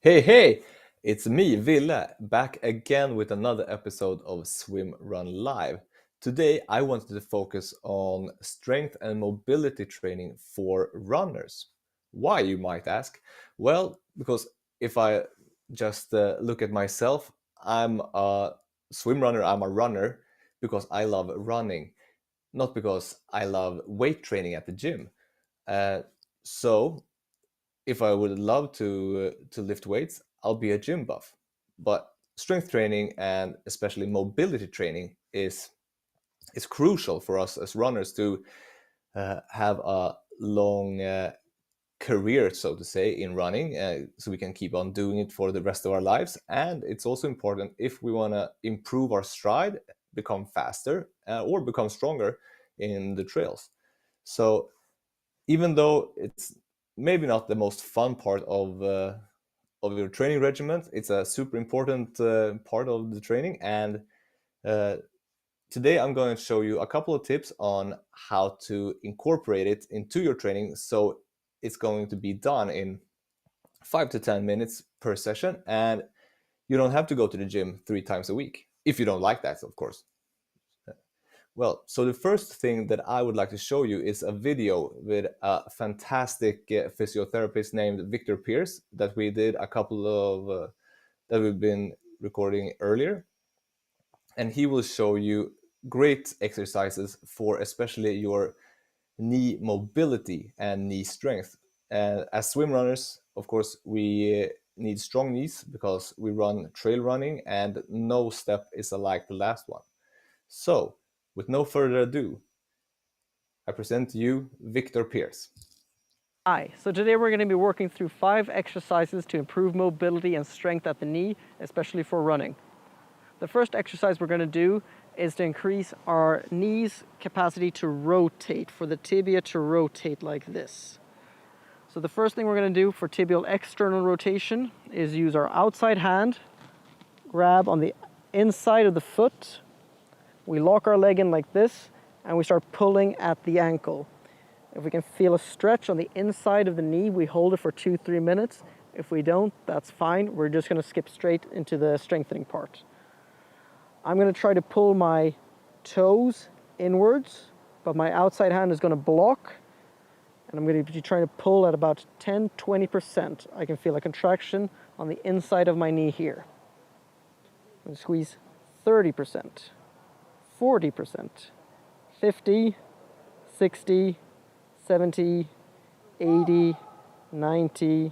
Hey, it's me, Ville, back again with another episode of Swim Run Live. Today, I wanted to focus on strength and mobility training for runners. Why, you might ask? Well, because if I just look at myself, I'm a swim runner, I'm a runner because I love running, not because I love weight training at the gym. Uh, so, if I would love to lift weights, I'll be a gym buff. But strength training and especially mobility training is crucial for us as runners to have a long career, so to say, in running, so we can keep on doing it for the rest of our lives. And it's also important if we want to improve our stride, become faster, or become stronger in the trails. So even though it's maybe not the most fun part of your training regimen, it's a super important part of the training. And uh, today I'm going to show you a couple of tips on how to incorporate it into your training, so it's going to be done in 5 to 10 minutes per session, and you don't have to go to the gym 3 times a week if you don't like that, of course. Well, so the first thing that I would like to show you is a video with a fantastic physiotherapist named Victor Pierce that we did a couple of that we've been recording earlier, and he will show you great exercises for especially your knee mobility and knee strength. And as swim runners, of course, we need strong knees because we run trail running and no step is alike the last one. So, with no further ado, I present to you Victor Pierce. Hi, so today we're going to be working through 5 exercises to improve mobility and strength at the knee, especially for running. The first exercise we're going to do is to increase our knee's capacity to rotate, for the tibia to rotate like this. So the first thing we're going to do for tibial external rotation is use our outside hand, grab on the inside of the foot, we lock our leg in like this, and we start pulling at the ankle. If we can feel a stretch on the inside of the knee, we hold it for 2-3 minutes. If we don't, that's fine. We're just going to skip straight into the strengthening part. I'm going to try to pull my toes inwards, but my outside hand is going to block. And I'm going to be trying to pull at about 10-20%. I can feel a contraction on the inside of my knee here. I'm going to squeeze 30%, 40%, 50, 60, 70, 80, 90.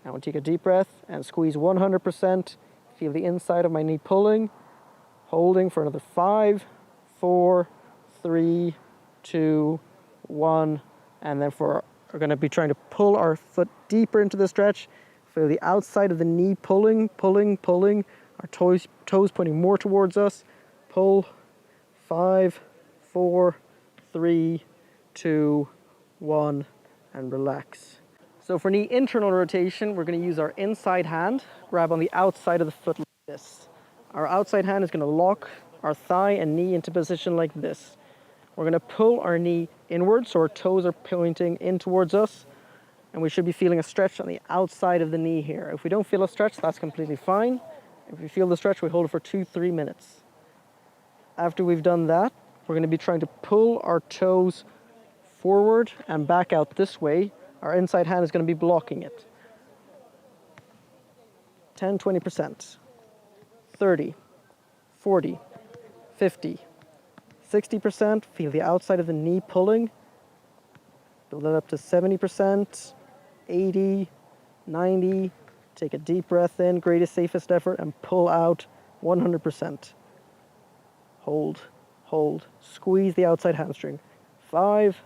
Now we'll take a deep breath and squeeze 100%. Feel the inside of my knee pulling, holding for another 5, 4, 3, 2, 1. And then we're going to be trying to pull our foot deeper into the stretch. Feel the outside of the knee pulling, pulling, pulling. Our toes pointing more towards us. Pull. 5, 4, 3, 2, 1, and relax. So for knee internal rotation, we're going to use our inside hand, grab on the outside of the foot like this. Our outside hand is going to lock our thigh and knee into position like this. We're going to pull our knee inward, so our toes are pointing in towards us, and we should be feeling a stretch on the outside of the knee here. If we don't feel a stretch, that's completely fine. If we feel the stretch, we hold it for 2-3 minutes. After we've done that, we're going to be trying to pull our toes forward and back out this way. Our inside hand is going to be blocking it. 10-20%, 30, 40, 50, 60%. Feel the outside of the knee pulling. Build it up to 70%, 80, 90. Take a deep breath in, greatest, safest effort, and pull out 100%. Hold, hold, squeeze the outside hamstring. 5,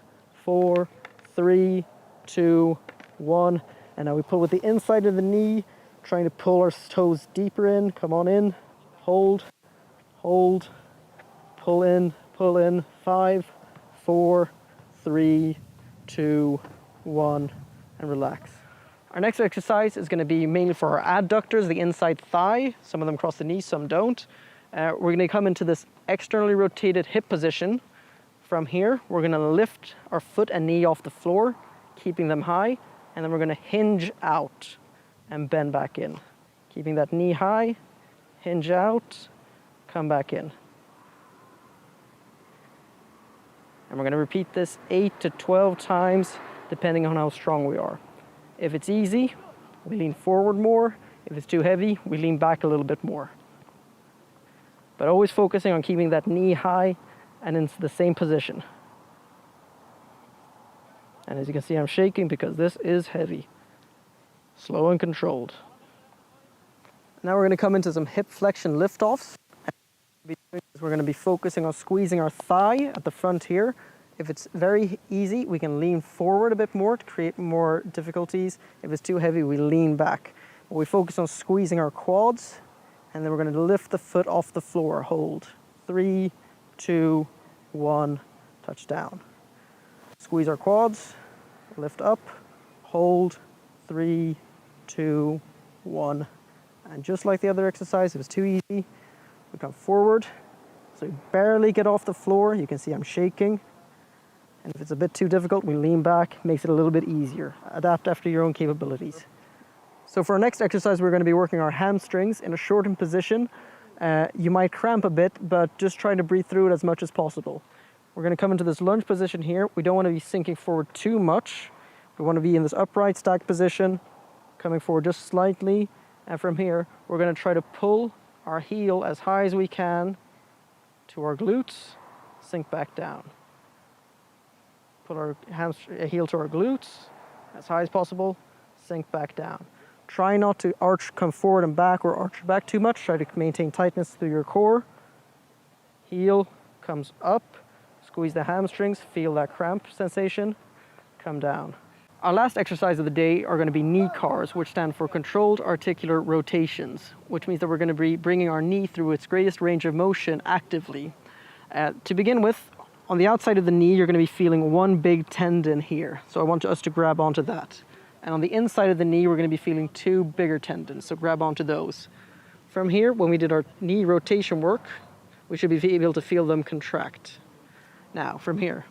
4, 3, 2, 1. And now we pull with the inside of the knee, trying to pull our toes deeper in. Come on in. Hold, hold, pull in, 5, 4, 3, 2, 1, and relax. Our next exercise is going to be mainly for our adductors, the inside thigh. Some of them cross the knee, some don't. We're going to come into this externally rotated hip position. From here, we're going to lift our foot and knee off the floor, keeping them high, and then we're going to hinge out and bend back in. Keeping that knee high, hinge out, come back in. And we're going to repeat this 8 to 12 times, depending on how strong we are. If it's easy, we lean forward more. If it's too heavy, we lean back a little bit more. But always focusing on keeping that knee high and in the same position. And as you can see, I'm shaking because this is heavy. Slow and controlled. Now we're going to come into some hip flexion lift-offs. We're going to be focusing on squeezing our thigh at the front here. If it's very easy, we can lean forward a bit more to create more difficulties. If it's too heavy, we lean back. But we focus on squeezing our quads, and then we're going to lift the foot off the floor. Hold. 3, 2, 1, touch down. Squeeze our quads, lift up, hold, 3, 2, 1. And just like the other exercise, if it's too easy, we come forward. So we barely get off the floor. You can see I'm shaking. And if it's a bit too difficult, we lean back, makes it a little bit easier. Adapt after your own capabilities. So for our next exercise, we're going to be working our hamstrings in a shortened position. You might cramp a bit, but just try to breathe through it as much as possible. We're going to come into this lunge position here. We don't want to be sinking forward too much. We want to be in this upright stacked position, coming forward just slightly. And from here, we're going to try to pull our heel as high as we can to our glutes, sink back down. Pull our heel to our glutes as high as possible, sink back down. Try not to come forward and back or arch back too much. Try to maintain tightness through your core. Heel comes up, squeeze the hamstrings, feel that cramp sensation, come down. Our last exercise of the day are going to be knee cars, which stand for controlled articular rotations, which means that we're going to be bringing our knee through its greatest range of motion actively. To begin with, on the outside of the knee, you're going to be feeling one big tendon here. So I want us to grab onto that. And on the inside of the knee, we're going to be feeling two bigger tendons. So grab onto those. From here, when we did our knee rotation work, we should be able to feel them contract. Now, from here,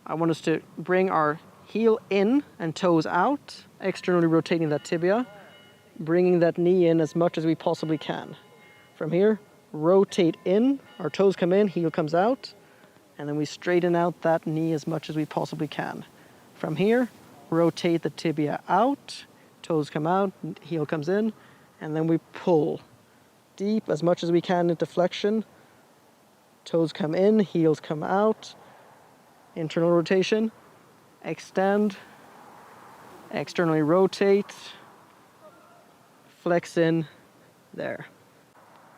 I want us to bring our heel in and toes out, externally rotating that tibia, bringing that knee in as much as we possibly can. From here, rotate in, our toes come in, heel comes out, and then we straighten out that knee as much as we possibly can. From here, rotate the tibia out, toes come out, heel comes in, and then we pull deep as much as we can into flexion. Toes come in, heels come out, internal rotation, extend, externally rotate, flex in, there.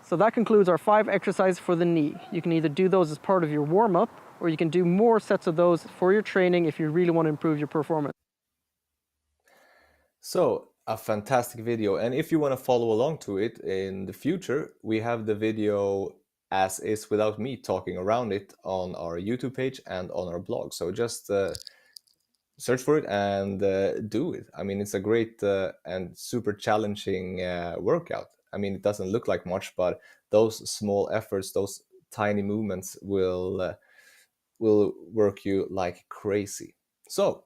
So that concludes our 5 exercises for the knee. You can either do those as part of your warm-up, or you can do more sets of those for your training if you really want to improve your performance. So, a fantastic video. And if you want to follow along to it in the future, we have the video as is without me talking around it on our YouTube page and on our blog. So just search for it and do it. I mean, it's a great and super challenging workout. I mean, it doesn't look like much, but those small efforts, those tiny movements will work you like crazy. So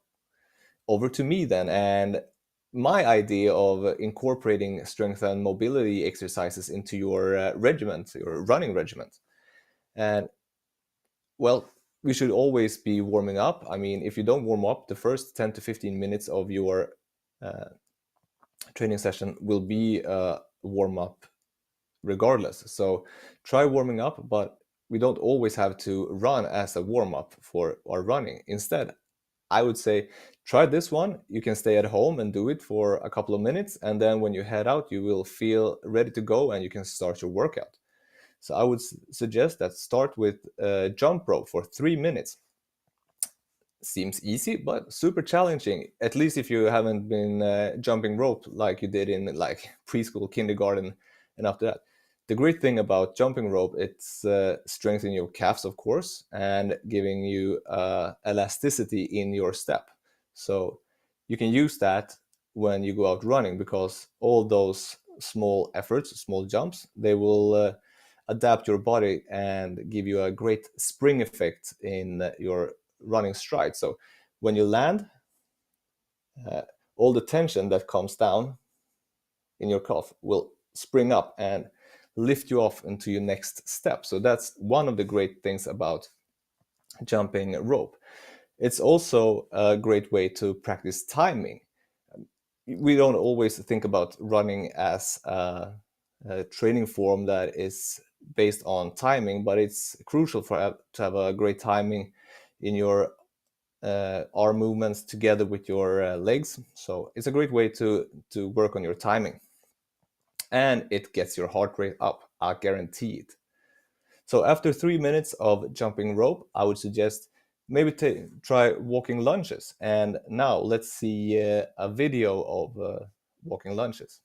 over to me then, and my idea of incorporating strength and mobility exercises into your regiment, your running regiment. And well, we should always be warming up. I mean, if you don't warm up, the first 10 to 15 minutes of your training session will be a warm up regardless. So try warming up, but we don't always have to run as a warm up for our running. Instead, I would say try this one. You can stay at home and do it for a couple of minutes, and then when you head out, you will feel ready to go and you can start your workout. So I would suggest that start with jump rope for 3 minutes. Seems easy, but super challenging, at least if you haven't been jumping rope like you did in like preschool, kindergarten, and after that. The great thing about jumping rope, it's strengthening your calves, of course, and giving you elasticity in your step. So you can use that when you go out running, because all those small efforts, small jumps, they will adapt your body and give you a great spring effect in your running stride. So when you land, all the tension that comes down in your calf will spring up and lift you off into your next step. So that's one of the great things about jumping rope. It's also a great way to practice timing. We don't always think about running as a training form that is based on timing, but it's crucial to have a great timing in your arm movements together with your legs. So it's a great way to work on your timing, and it gets your heart rate up. I guarantee it. So after 3 minutes of jumping rope, I would suggest maybe try walking lunges. And now let's see a video of walking lunges.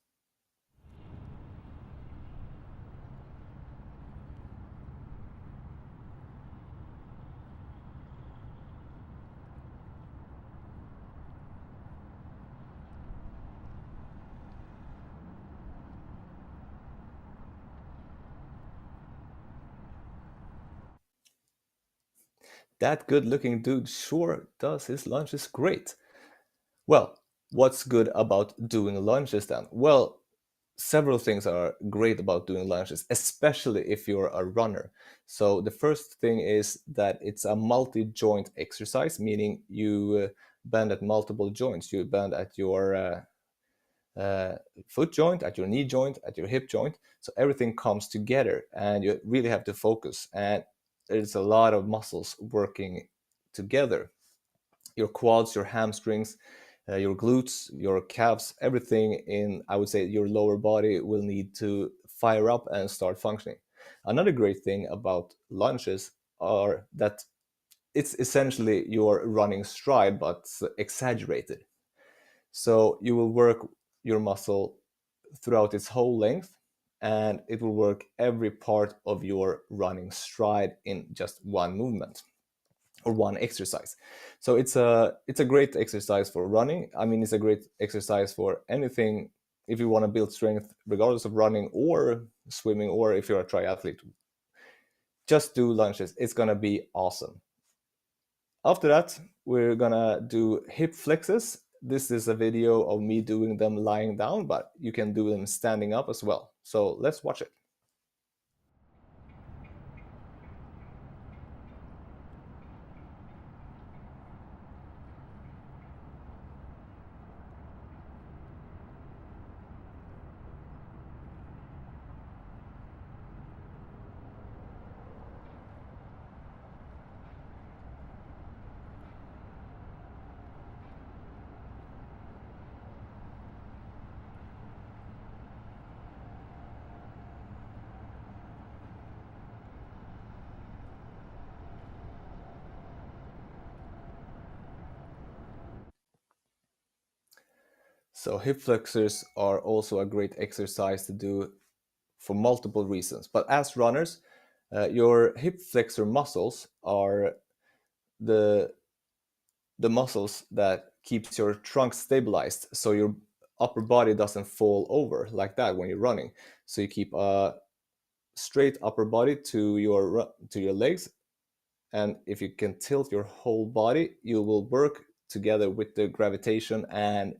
That good-looking dude sure does his lunges great. Well, what's good about doing lunges then? Well, several things are great about doing lunges, especially if you're a runner. So the first thing is that it's a multi-joint exercise, meaning you bend at multiple joints. You bend at your foot joint, at your knee joint, at your hip joint. So everything comes together, and you really have to focus. And there's a lot of muscles working together. Your quads, your hamstrings, your glutes, your calves, everything in, I would say, your lower body will need to fire up and start functioning. Another great thing about lunges are that it's essentially your running stride, but exaggerated. So you will work your muscle throughout its whole length, and it will work every part of your running stride in just one movement or one exercise. So it's a great exercise for running. I mean, it's a great exercise for anything if you want to build strength, regardless of running or swimming, or if you're a triathlete. Just do lunges. It's gonna be awesome. After that, we're gonna do hip flexes. This is a video of me doing them lying down, but you can do them standing up as well. So let's watch it. So hip flexors are also a great exercise to do for multiple reasons. But as runners, your hip flexor muscles are the the muscles that keeps your trunk stabilized, so your upper body doesn't fall over like that when you're running. So you keep a straight upper body to your legs, and if you can tilt your whole body, you will work together with the gravitation and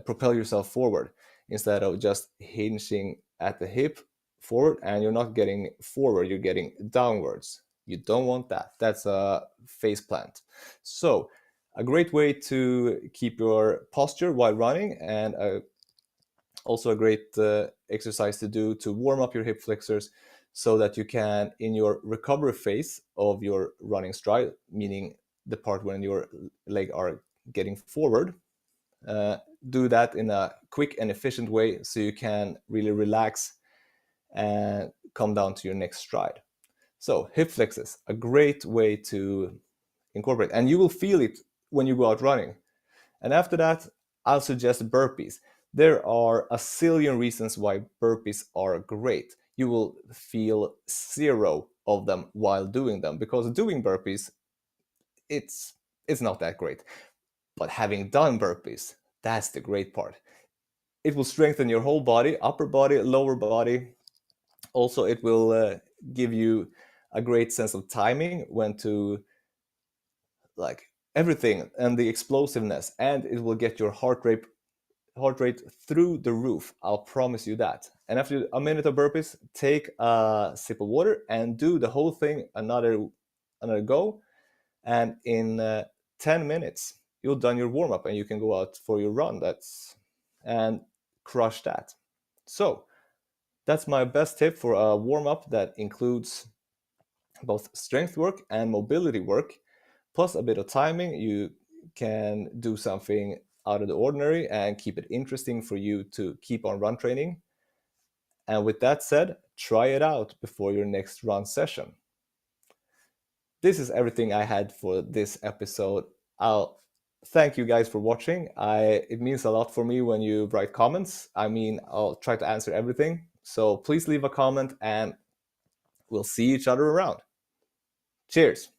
propel yourself forward instead of just hinging at the hip forward, and you're not getting forward, you're getting downwards. You don't want that. That's a face plant. So a great way to keep your posture while running, and also a great exercise to do to warm up your hip flexors so that you can, in your recovery phase of your running stride, meaning the part when your leg are getting forward, uh, do that in a quick and efficient way so you can really relax and come down to your next stride. So hip flexes, a great way to incorporate, and you will feel it when you go out running. And after that, I'll suggest burpees. There are a zillion reasons why burpees are great. You will feel zero of them while doing them, because doing burpees, it's it's not that great. But having done burpees, that's the great part. It will strengthen your whole body, upper body, lower body. Also, it will give you a great sense of timing, when to, like, everything, and the explosiveness, and it will get your heart rate through the roof. I'll promise you that. And after a minute of burpees, take a sip of water and do the whole thing another go. And in 10 minutes, you've done your warm up and you can go out for your run. And crush that. So that's my best tip for a warm up that includes both strength work and mobility work, plus a bit of timing. You can do something out of the ordinary and keep it interesting for you to keep on run training. And with that said, try it out before your next run session. This is everything I had for this episode. I'll thank you guys for watching. It means a lot for me when you write comments. I mean, I'll try to answer everything. So please leave a comment and we'll see each other around. Cheers.